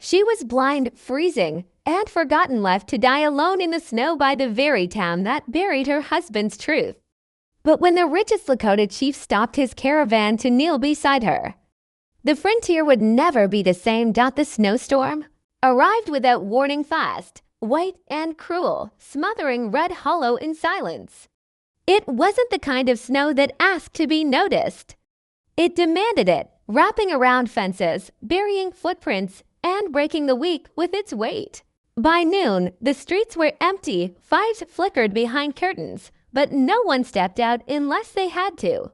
She was blind, freezing, and forgotten, left to die alone in the snow by the very town that buried her husband's truth. But when the richest Lakota chief stopped his caravan to kneel beside her, the frontier would never be the same. The snowstorm arrived without warning, fast, white and cruel, smothering Red Hollow in silence. It wasn't the kind of snow that asked to be noticed. It demanded it, wrapping around fences, burying footprints, and breaking the weak with its weight. By noon, the streets were empty, fires flickered behind curtains, but no one stepped out unless they had to.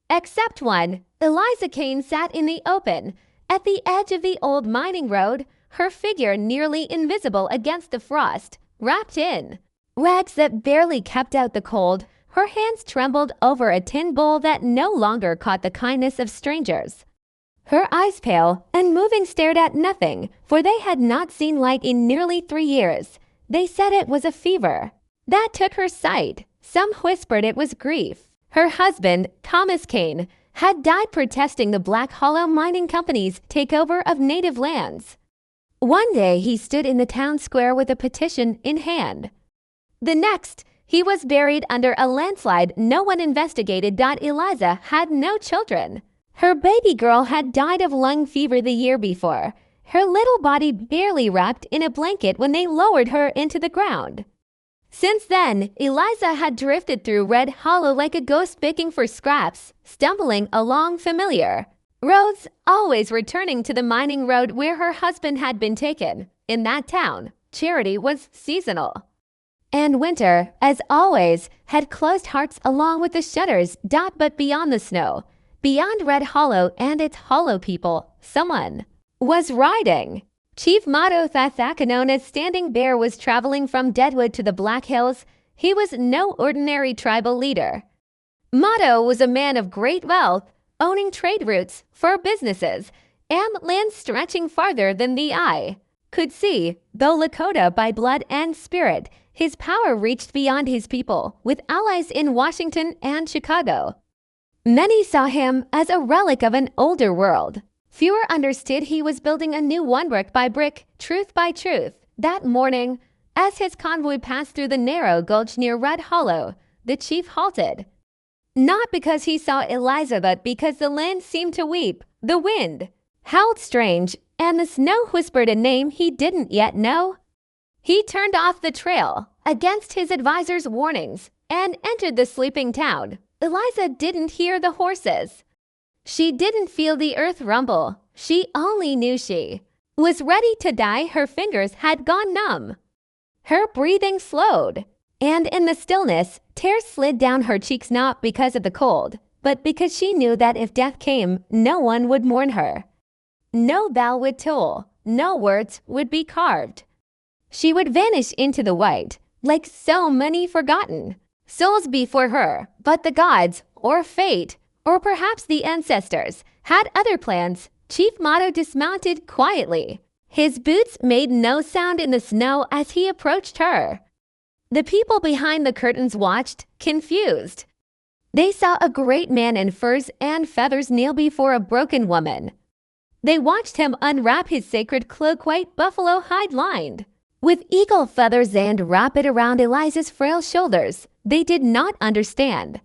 Except one. Eliza Kane sat in the open, at the edge of the old mining road, her figure nearly invisible against the frost, wrapped in rags that barely kept out the cold. Her hands trembled over a tin bowl that no longer caught the kindness of strangers. Her eyes pale and moving stared at nothing, for they had not seen light in nearly 3 years. They said it was a fever that took her sight. Some whispered it was grief. Her husband, Thomas Kane, had died protesting the Black Hollow Mining Company's takeover of native lands. One day he stood in the town square with a petition in hand. The next, he was buried under a landslide no one investigated. Eliza had no children. Her baby girl had died of lung fever the year before, her little body barely wrapped in a blanket when they lowered her into the ground. Since then, Eliza had drifted through Red Hollow like a ghost, picking for scraps, stumbling along familiar roads, always returning to the mining road where her husband had been taken. In that town, charity was seasonal. And winter, as always, had closed hearts along with the shutters. But beyond the snow, beyond Red Hollow and its hollow people, someone was riding. Chief Mado Thathaka, known as Standing Bear, was traveling from Deadwood to the Black Hills. He was no ordinary tribal leader. Mado was a man of great wealth, owning trade routes for businesses and land stretching farther than the eye could see. Though Lakota by blood and spirit, his power reached beyond his people, with allies in Washington and Chicago. Many saw him as a relic of an older world. Fewer understood he was building a new one, brick by brick, truth by truth. That morning, as his convoy passed through the narrow gulch near Red Hollow, the chief halted. Not because he saw Eliza, but because the land seemed to weep. The wind howled strange, and the snow whispered a name he didn't yet know. He turned off the trail, against his advisor's warnings, and entered the sleeping town. Eliza didn't hear the horses. She didn't feel the earth rumble. She only knew she was ready to die. Her fingers had gone numb. Her breathing slowed, and in the stillness, tears slid down her cheeks, not because of the cold, but because she knew that if death came, no one would mourn her. No bell would toll, no words would be carved. She would vanish into the white, like so many forgotten souls before her. But the gods, or fate, or perhaps the ancestors, had other plans. Chief Mado dismounted quietly. His boots made no sound in the snow as he approached her. The people behind the curtains watched, confused. They saw a great man in furs and feathers kneel before a broken woman. They watched him unwrap his sacred cloak, white buffalo hide lined with eagle feathers, and wrap it around Eliza's frail shoulders. They did not understand,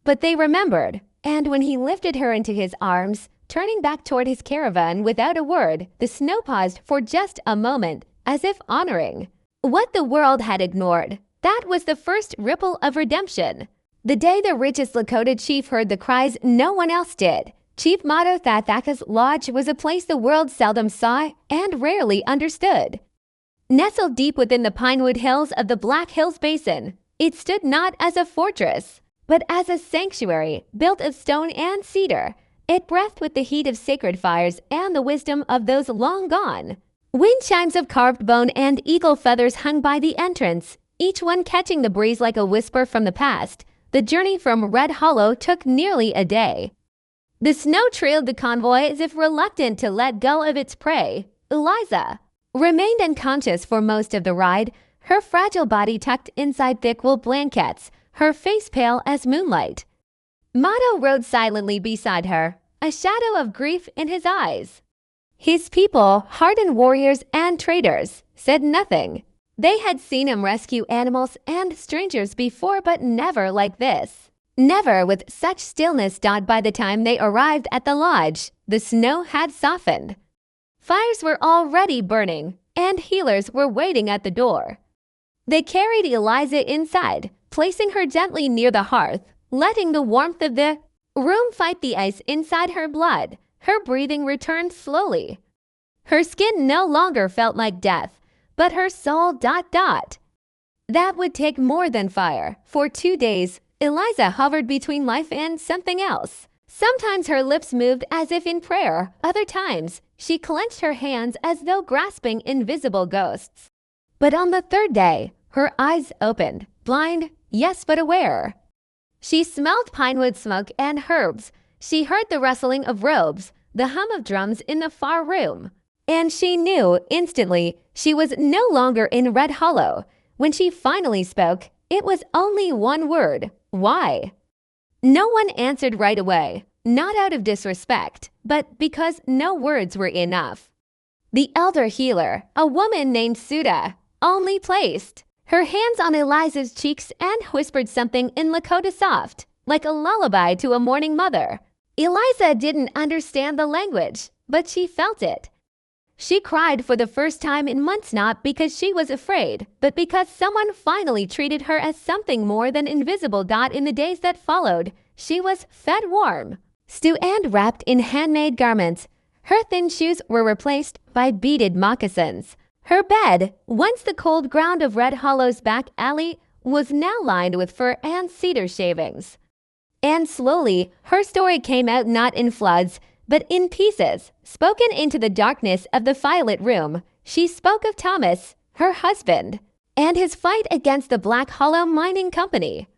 but they remembered. And when he lifted her into his arms, turning back toward his caravan without a word, the snow paused for just a moment, as if honoring what the world had ignored. That was the first ripple of redemption. The day the richest Lakota chief heard the cries no one else did. Chief Mado Thathaka's lodge was a place the world seldom saw and rarely understood. Nestled deep within the pinewood hills of the Black Hills Basin, it stood not as a fortress, but as a sanctuary built of stone and cedar. It breathed with the heat of sacred fires and the wisdom of those long gone. Wind chimes of carved bone and eagle feathers hung by the entrance, each one catching the breeze like a whisper from the past. The journey from Red Hollow took nearly a day. The snow trailed the convoy as if reluctant to let go of its prey. Eliza remained unconscious for most of the ride, her fragile body tucked inside thick wool blankets, her face pale as moonlight. Mado rode silently beside her, a shadow of grief in his eyes. His people, hardened warriors and traders, said nothing. They had seen him rescue animals and strangers before, but never like this. Never with such stillness. By the time they arrived at the lodge, the snow had softened. Fires were already burning, and healers were waiting at the door. They carried Eliza inside, placing her gently near the hearth, letting the warmth of the room fight the ice inside her blood. Her breathing returned slowly. Her skin no longer felt like death, but her soul. That would take more than fire. For 2 days, Eliza hovered between life and something else. Sometimes her lips moved as if in prayer. Other times, she clenched her hands as though grasping invisible ghosts. But on the 3rd day, her eyes opened, blind, yes, but aware. She smelled pinewood smoke and herbs. She heard the rustling of robes, the hum of drums in the far room. And she knew instantly she was no longer in Red Hollow. When she finally spoke, it was only one word: why? No one answered right away, not out of disrespect, but because no words were enough. The elder healer, a woman named Suda, only placed her hands on Eliza's cheeks and whispered something in Lakota soft, like a lullaby to a mourning mother. Eliza didn't understand the language, but she felt it. She cried for the first time in months, not because she was afraid, but because someone finally treated her as something more than invisible. In the days that followed, she was fed warm, stewed and wrapped in handmade garments. Her thin shoes were replaced by beaded moccasins. Her bed, once the cold ground of Red Hollow's back alley, was now lined with fur and cedar shavings. And slowly, her story came out, not in floods, but in pieces, spoken into the darkness of the firelit room. She spoke of Thomas, her husband, and his fight against the Black Hollow Mining Company.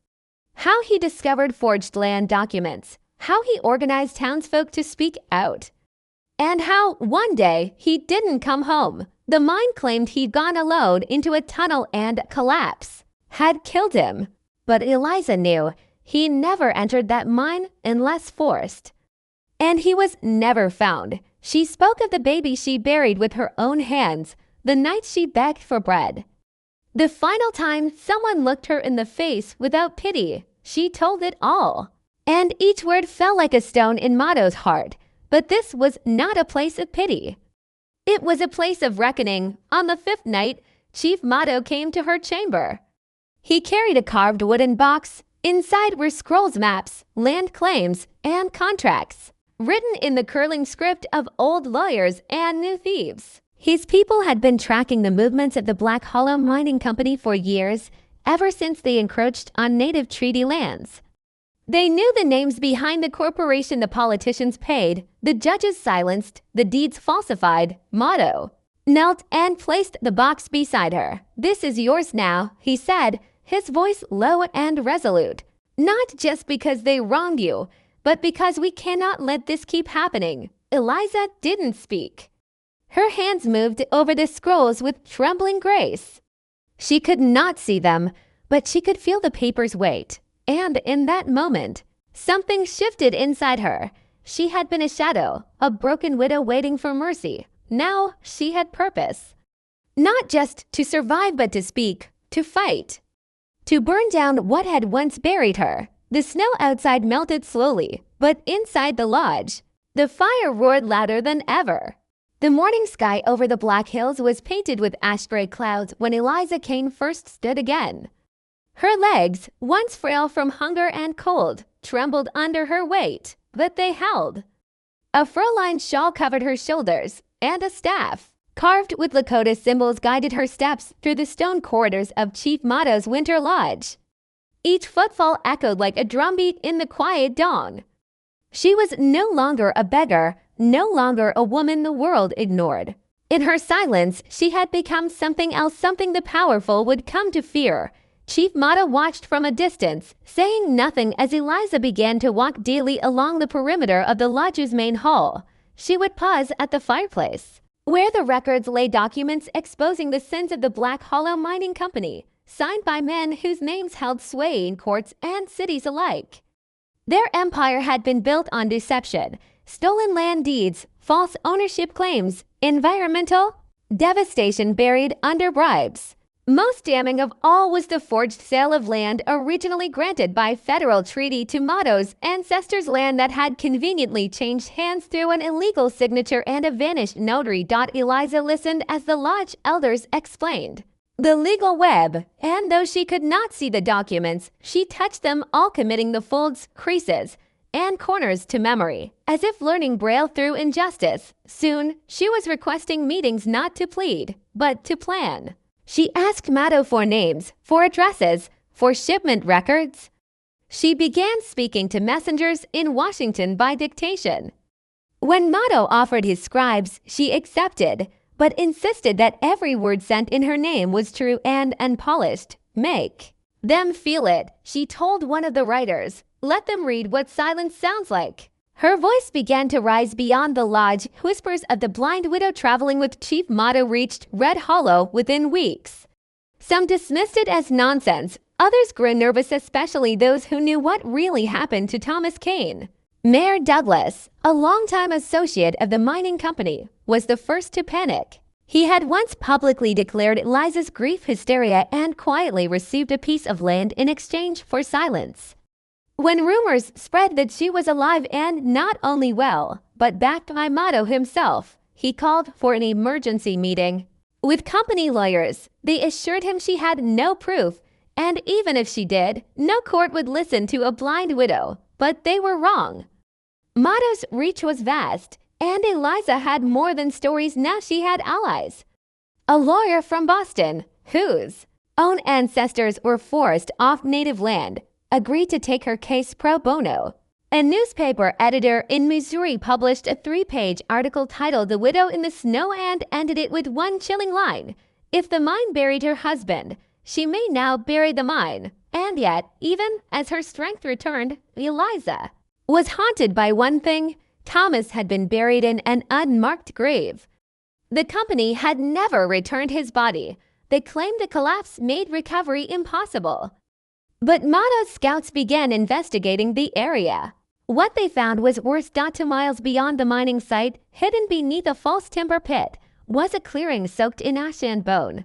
How he discovered forged land documents, how he organized townsfolk to speak out, and how one day he didn't come home. The mine claimed he'd gone alone into a tunnel and collapse had killed him. But Eliza knew he never entered that mine unless forced. And he was never found. She spoke of the baby she buried with her own hands, the night she begged for bread. The final time someone looked her in the face without pity, she told it all. And each word fell like a stone in Mado's heart. But this was not a place of pity. It was a place of reckoning. On the 5th night, Chief Mado came to her chamber. He carried a carved wooden box. Inside were scrolls, maps, land claims, and contracts, written in the curling script of old lawyers and new thieves. His people had been tracking the movements of the Black Hollow Mining Company for years, ever since they encroached on native treaty lands. They knew the names behind the corporation the politicians paid, the judges silenced, the deeds falsified. Mado knelt and placed the box beside her. "This is yours now," he said, his voice low and resolute. "Not just because they wronged you, but because we cannot let this keep happening." Eliza didn't speak. Her hands moved over the scrolls with trembling grace. She could not see them, but she could feel the paper's weight. And in that moment, something shifted inside her. She had been a shadow, a broken widow waiting for mercy. Now she had purpose. Not just to survive, but to speak, to fight, to burn down what had once buried her. The snow outside melted slowly, but inside the lodge, the fire roared louder than ever. The morning sky over the Black Hills was painted with ash-gray clouds when Eliza Kane first stood again. Her legs, once frail from hunger and cold, trembled under her weight, but they held. A fur-lined shawl covered her shoulders, and a staff, carved with Lakota symbols, guided her steps through the stone corridors of Chief Mado's winter lodge. Each footfall echoed like a drumbeat in the quiet dawn. She was no longer a beggar, no longer a woman the world ignored. In her silence, she had become something else, something the powerful would come to fear. Chief Mado watched from a distance, saying nothing as Eliza began to walk daily along the perimeter of the lodge's main hall. She would pause at the fireplace, where the records lay, documents exposing the sins of the Black Hollow Mining Company, signed by men whose names held sway in courts and cities alike. Their empire had been built on deception, stolen land deeds, false ownership claims, environmental devastation buried under bribes. Most damning of all was the forged sale of land originally granted by federal treaty to Mato's ancestors' land that had conveniently changed hands through an illegal signature and a vanished notary. Eliza listened as the lodge elders explained the legal web, and though she could not see the documents, she touched them all, committing the folds, creases, and corners to memory, as if learning Braille through injustice. Soon, she was requesting meetings not to plead, but to plan. She asked Mato for names, for addresses, for shipment records. She began speaking to messengers in Washington by dictation. When Mato offered his scribes, she accepted, but insisted that every word sent in her name was true and unpolished. Make them feel it, she told one of the writers. Let them read what silence sounds like. Her voice began to rise beyond the lodge. Whispers of the blind widow traveling with Chief Mato reached Red Hollow within weeks. Some dismissed it as nonsense. Others grew nervous, especially those who knew what really happened to Thomas Kane. Mayor Douglas, a longtime associate of the mining company, was the first to panic. He had once publicly declared Eliza's grief hysteria and quietly received a piece of land in exchange for silence. When rumors spread that she was alive and not only well, but backed by Mato himself, he called for an emergency meeting with company lawyers. They assured him she had no proof, and even if she did, no court would listen to a blind widow. But they were wrong. Mato's reach was vast, and Eliza had more than stories. Now she had allies. A lawyer from Boston, whose own ancestors were forced off native land, agreed to take her case pro bono. A newspaper editor in Missouri published a 3-page article titled "The Widow in the Snow" and ended it with one chilling line: "If the mine buried her husband, she may now bury the mine." And yet, even as her strength returned, Eliza was haunted by one thing: Thomas had been buried in an unmarked grave. The company had never returned his body. They claimed the collapse made recovery impossible. But Mato's scouts began investigating the area. What they found was worse. 2 miles beyond the mining site, hidden beneath a false timber pit, was a clearing soaked in ash and bone.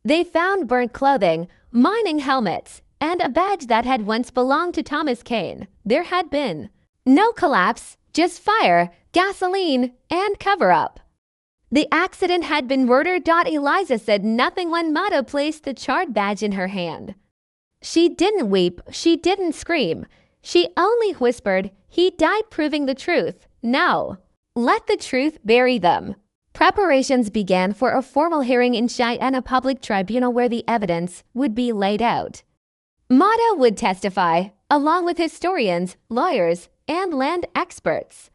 They found burnt clothing, mining helmets, and a badge that had once belonged to Thomas Kane. There had been no collapse, just fire, gasoline, and cover-up. The accident had been murder. Eliza said nothing when Mato placed the charred badge in her hand. She didn't weep, she didn't scream. She only whispered, "He died proving the truth. Now, let the truth bury them." Preparations began for a formal hearing in Cheyenne, a public tribunal where the evidence would be laid out. Mato would testify, along with historians, lawyers, and land experts.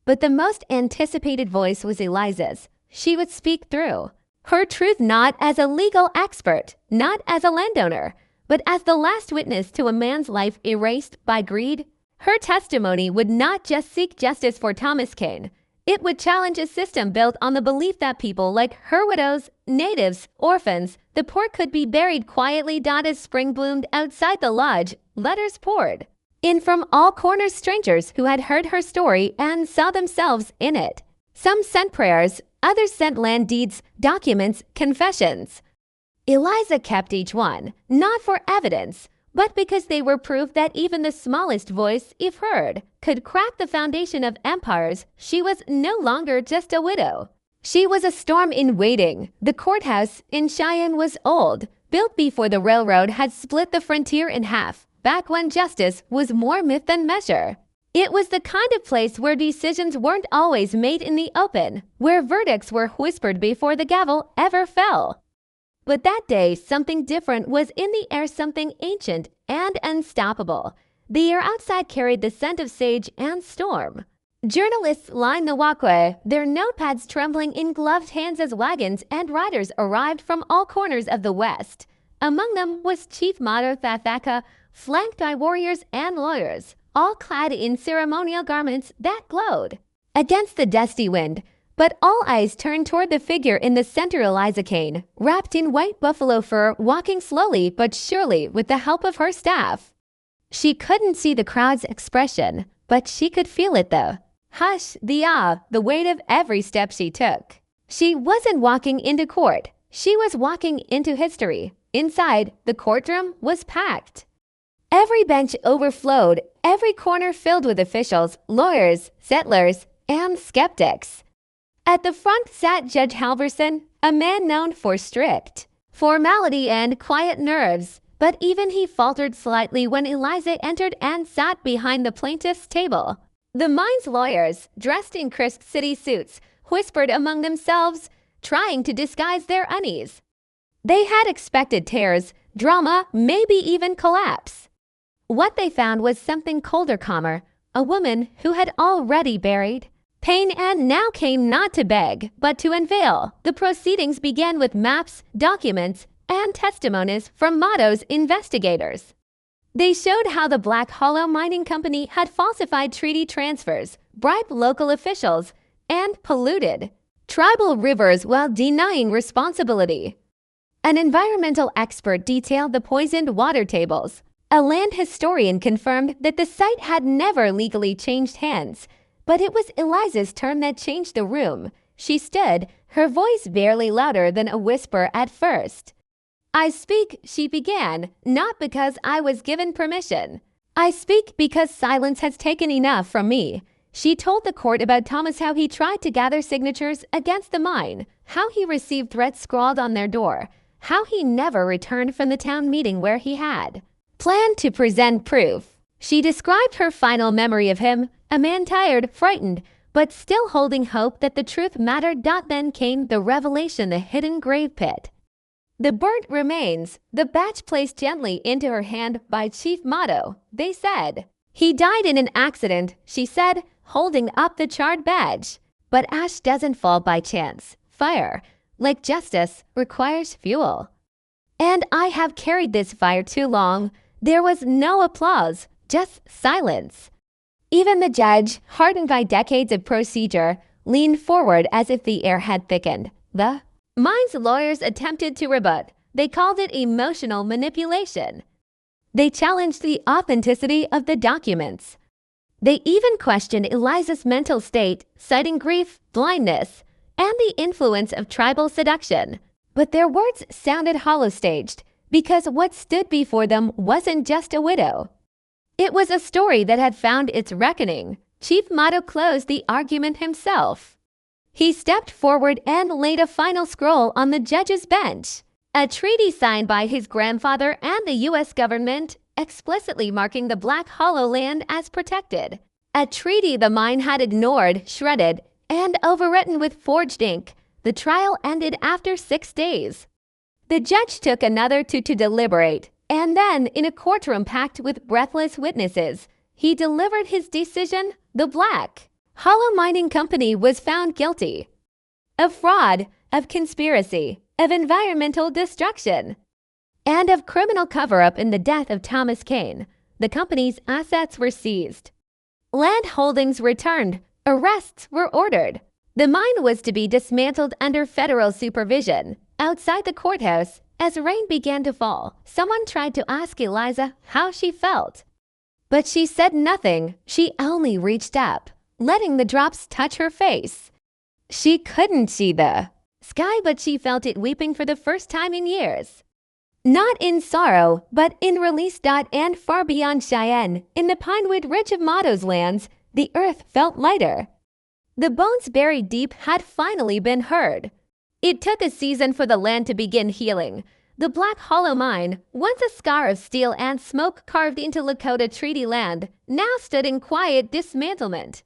But the most anticipated voice was Eliza's. She would speak through her truth, not as a legal expert, not as a landowner, but as the last witness to a man's life erased by greed. Her testimony would not just seek justice for Thomas Kane. It would challenge a system built on the belief that people like her, widows, natives, orphans, the poor, could be buried quietly. As spring bloomed outside the lodge, letters poured in from all corners. Strangers who had heard her story and saw themselves in it. Some sent prayers, others sent land deeds, documents, confessions. Eliza kept each one, not for evidence, but because they were proof that even the smallest voice, if heard, could crack the foundation of empires. She was no longer just a widow. She was a storm in waiting. The courthouse in Cheyenne was old, built before the railroad had split the frontier in half, back when justice was more myth than measure. It was the kind of place where decisions weren't always made in the open, where verdicts were whispered before the gavel ever fell. But that day, something different was in the air, something ancient and unstoppable. The air outside carried the scent of sage and storm. Journalists lined the walkway, their notepads trembling in gloved hands as wagons and riders arrived from all corners of the West. Among them was Chief Mato Thathaka, flanked by warriors and lawyers, all clad in ceremonial garments that glowed against the dusty wind. But all eyes turned toward the figure in the center, Eliza Kane, wrapped in white buffalo fur, walking slowly but surely with the help of her staff. She couldn't see the crowd's expression, but she could feel it though. Hush, the weight of every step she took. She wasn't walking into court. She was walking into history. Inside, the courtroom was packed. Every bench overflowed, every corner filled with officials, lawyers, settlers, and skeptics. At the front sat Judge Halverson, a man known for strict formality and quiet nerves, but even he faltered slightly when Eliza entered and sat behind the plaintiff's table. The mine's lawyers, dressed in crisp city suits, whispered among themselves, trying to disguise their unease. They had expected tears, drama, maybe even collapse. What they found was something colder, calmer, a woman who had already buried pain and now came not to beg, but to unveil. The proceedings began with maps, documents, and testimonies from Motto's investigators. They showed how the Black Hollow Mining Company had falsified treaty transfers, bribed local officials, and polluted tribal rivers while denying responsibility. An environmental expert detailed the poisoned water tables. A land historian confirmed that the site had never legally changed hands, but it was Eliza's turn that changed the room. She stood, her voice barely louder than a whisper at first. "I speak," she began, "not because I was given permission. I speak because silence has taken enough from me." She told the court about Thomas, how he tried to gather signatures against the mine, how he received threats scrawled on their door, how he never returned from the town meeting where he had planned to present proof. She described her final memory of him, a man tired, frightened, but still holding hope that the truth mattered. Then came the revelation, the hidden grave pit. The burnt remains, the batch placed gently into her hand by Chief Motto. They said, "He died in an accident," she said, holding up the charred badge. But ash doesn't fall by chance. Fire, like justice, requires fuel. And I have carried this fire too long. There was no applause, just silence. Even the judge, hardened by decades of procedure, leaned forward as if the air had thickened. The mine's lawyers attempted to rebut. They called it emotional manipulation. They challenged the authenticity of the documents. They even questioned Eliza's mental state, citing grief, blindness, and the influence of tribal seduction. But their words sounded hollow-staged, because what stood before them wasn't just a widow. It was a story that had found its reckoning. Chief Motto closed the argument himself. He stepped forward and laid a final scroll on the judge's bench, a treaty signed by his grandfather and the U.S. government, explicitly marking the Black Hollow land as protected. A treaty the mine had ignored, shredded, and overwritten with forged ink. The trial ended after 6 days. The judge took another two to deliberate, and then, in a courtroom packed with breathless witnesses, he delivered his decision. The Black Hollow Mining Company was found guilty of fraud, of conspiracy, of environmental destruction, and of criminal cover-up in the death of Thomas Kane. The company's assets were seized. Land holdings returned. Arrests were ordered. The mine was to be dismantled under federal supervision. Outside the courthouse, as rain began to fall, someone tried to ask Eliza how she felt. But she said nothing. She only reached up, letting the drops touch her face. She couldn't see the sky, but she felt it weeping for the first time in years. Not in sorrow, but in release. And far beyond Cheyenne, in the pinewood ridge of Motto's lands, the earth felt lighter. The bones buried deep had finally been heard. It took a season for the land to begin healing. The Black Hollow Mine, once a scar of steel and smoke carved into Lakota treaty land, now stood in quiet dismantlement.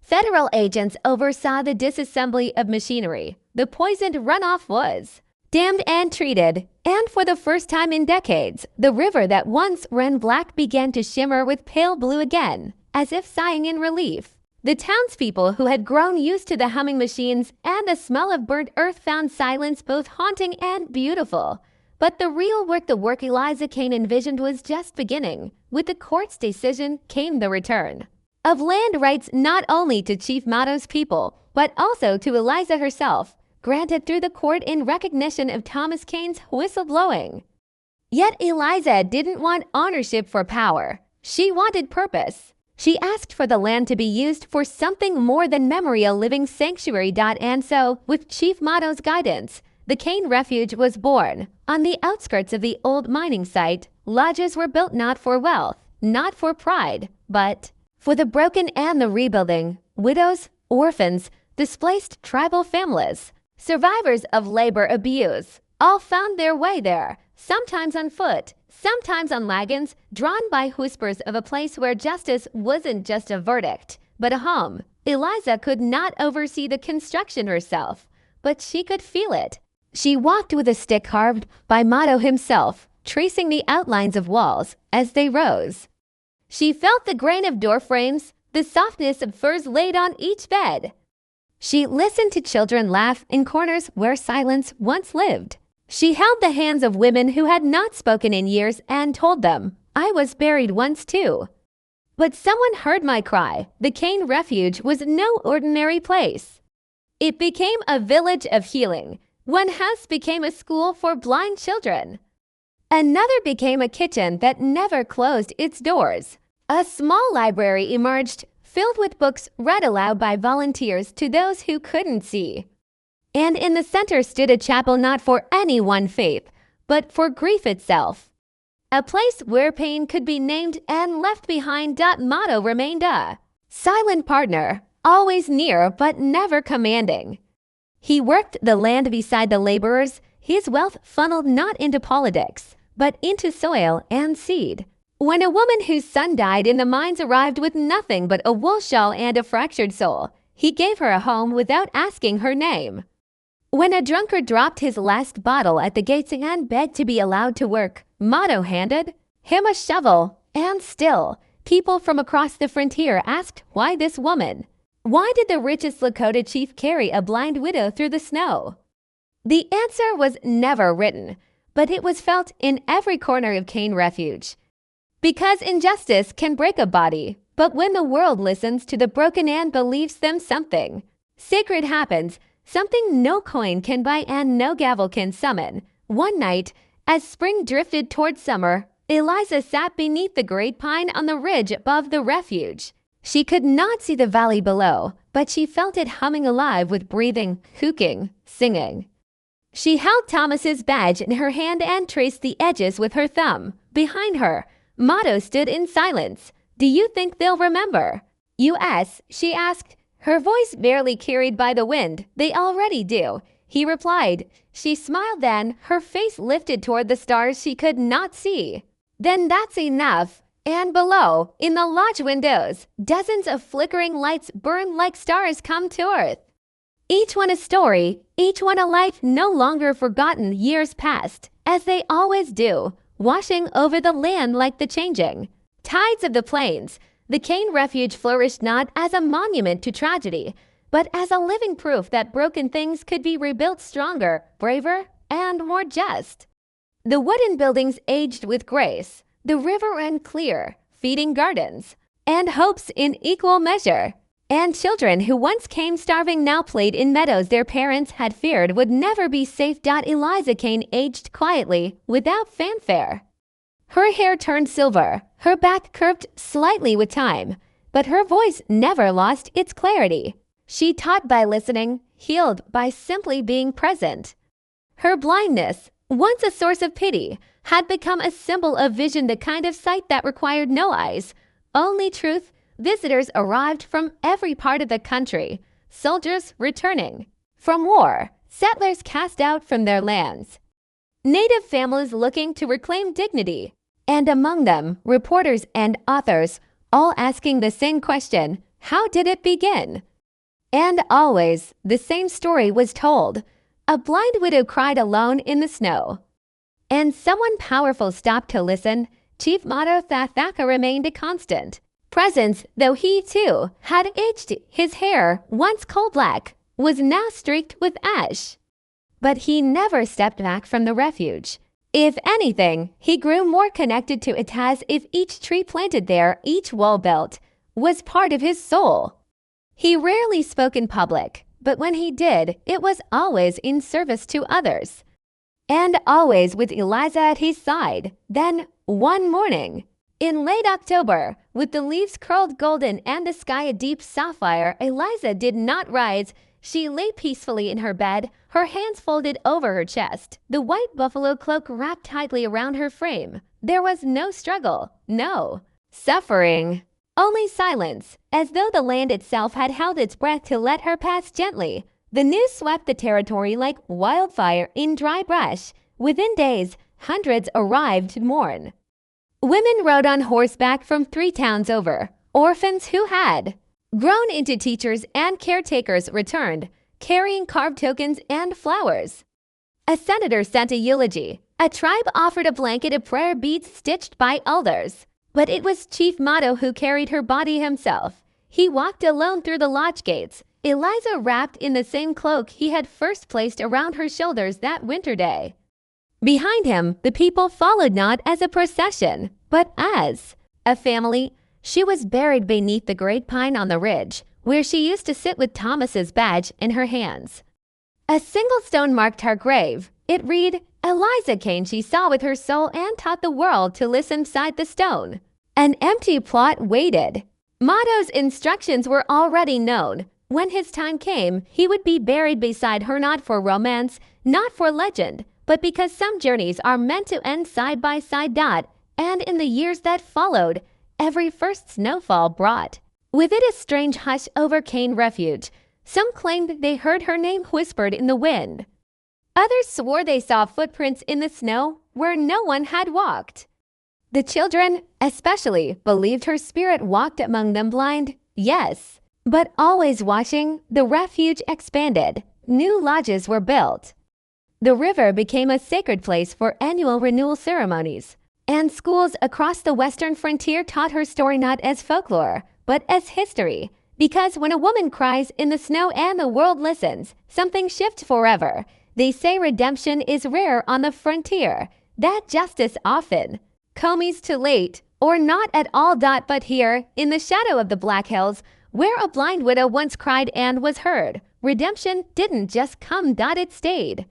Federal agents oversaw the disassembly of machinery. The poisoned runoff was dammed and treated, and for the first time in decades, the river that once ran black began to shimmer with pale blue again, as if sighing in relief. The townspeople, who had grown used to the humming machines and the smell of burnt earth, found silence both haunting and beautiful. But the real work, the work Eliza Kane envisioned, was just beginning. With the court's decision came the return of land rights, not only to Chief Motto's people, but also to Eliza herself, granted through the court in recognition of Thomas Kane's whistleblowing. Yet Eliza didn't want ownership for power. She wanted purpose. She asked for the land to be used for something more than memory, a living sanctuary. And so, with Chief Mato's guidance, the Cane Refuge was born. On the outskirts of the old mining site, lodges were built not for wealth, not for pride, but for the broken and the rebuilding, widows, orphans, displaced tribal families, survivors of labor abuse, all found their way there, sometimes on foot, sometimes on wagons, drawn by whispers of a place where justice wasn't just a verdict, but a home. Eliza could not oversee the construction herself, but she could feel it. She walked with a stick carved by Mato himself, tracing the outlines of walls as they rose. She felt the grain of door frames, the softness of furs laid on each bed. She listened to children laugh in corners where silence once lived. She held the hands of women who had not spoken in years and told them, "I was buried once too." But someone heard my cry. The Cane Refuge was no ordinary place. It became a village of healing. One house became a school for blind children. Another became a kitchen that never closed its doors. A small library emerged, filled with books read aloud by volunteers to those who couldn't see. And in the center stood a chapel not for any one faith, but for grief itself. A place where pain could be named and left behind. Motto remained a silent partner, always near but never commanding. He worked the land beside the laborers, his wealth funneled not into politics, but into soil and seed. When a woman whose son died in the mines arrived with nothing but a wool shawl and a fractured soul, he gave her a home without asking her name. When a drunkard dropped his last bottle at the gates and begged to be allowed to work, Mato handed him a shovel. And still, people from across the frontier asked, why this woman? Why did the richest Lakota chief carry a blind widow through the snow? The answer was never written, but it was felt in every corner of Cane Refuge. Because injustice can break a body, but when the world listens to the broken and believes them something sacred happens, something no coin can buy and no gavel can summon. One night, as spring drifted toward summer, Eliza sat beneath the great pine on the ridge above the refuge. She could not see the valley below, but she felt it humming alive with breathing, hooking, singing. She held Thomas's badge in her hand and traced the edges with her thumb. Behind her, Mato stood in silence. "Do you think they'll remember?" "U.S.?" she asked, her voice barely carried by the wind. "They already do," he replied. She smiled then, her face lifted toward the stars she could not see. "Then that's enough." And below, in the lodge windows, dozens of flickering lights burned like stars come to earth. Each one a story, each one a life no longer forgotten. Years passed, as they always do, washing over the land like the changing tides of the plains. The Cane Refuge flourished not as a monument to tragedy, but as a living proof that broken things could be rebuilt stronger, braver, and more just. The wooden buildings aged with grace, the river ran clear, feeding gardens, and hopes in equal measure. And children who once came starving now played in meadows their parents had feared would never be safe. Eliza Cane aged quietly, without fanfare. Her hair turned silver, her back curved slightly with time, but her voice never lost its clarity. She taught by listening, healed by simply being present. Her blindness, once a source of pity, had become a symbol of vision, the kind of sight that required no eyes, only truth. Visitors arrived from every part of the country, soldiers returning from war, settlers cast out from their lands, native families looking to reclaim dignity, and among them, reporters and authors, all asking the same question: how did it begin? And always, the same story was told. A blind widow cried alone in the snow. And someone powerful stopped to listen. Chief Mato Thathaka remained a constant presence, though he too had aged. His hair, once coal-black, was now streaked with ash. But he never stepped back from the refuge. If anything, he grew more connected to it, as if each tree planted there, each wall built, was part of his soul. He rarely spoke in public, but when he did, it was always in service to others. And always with Eliza at his side. Then, one morning, In late October, with the leaves curled golden and the sky a deep sapphire, Eliza did not rise. She lay peacefully in her bed, her hands folded over her chest, the white buffalo cloak wrapped tightly around her frame. There was no struggle, no suffering, only silence, as though the land itself had held its breath to let her pass gently. The news swept the territory like wildfire in dry brush. Within days, hundreds arrived to mourn. Women rode on horseback from 3 towns over. Orphans who had grown into teachers and caretakers returned, carrying carved tokens and flowers. A senator sent a eulogy. A tribe offered a blanket of prayer beads stitched by elders. But it was Chief Motto who carried her body himself. He walked alone through the lodge gates, Eliza wrapped in the same cloak he had first placed around her shoulders that winter day. Behind him, the people followed not as a procession, but as a family. She was buried beneath the great pine on the ridge, where she used to sit with Thomas's badge in her hands. A single stone marked her grave. It read, Eliza Kane she saw with her soul and taught the world to listen beside the stone. An empty plot waited. Motto's instructions were already known. When his time came, he would be buried beside her, not for romance, not for legend, but because some journeys are meant to end side by side. And in the years that followed, every first snowfall brought with it a strange hush over Kane Refuge. Some claimed they heard her name whispered in the wind. Others swore they saw footprints in the snow where no one had walked. The children, especially, believed her spirit walked among them blind, yes, but always watching. The refuge expanded. New lodges were built. The river became a sacred place for annual renewal ceremonies, and schools across the western frontier taught her story not as folklore, but as history. Because when a woman cries in the snow and the world listens, something shifts forever. They say redemption is rare on the frontier, that justice often comes too late, or not at all. But here, in the shadow of the Black Hills, where a blind widow once cried and was heard, redemption didn't just come. It stayed.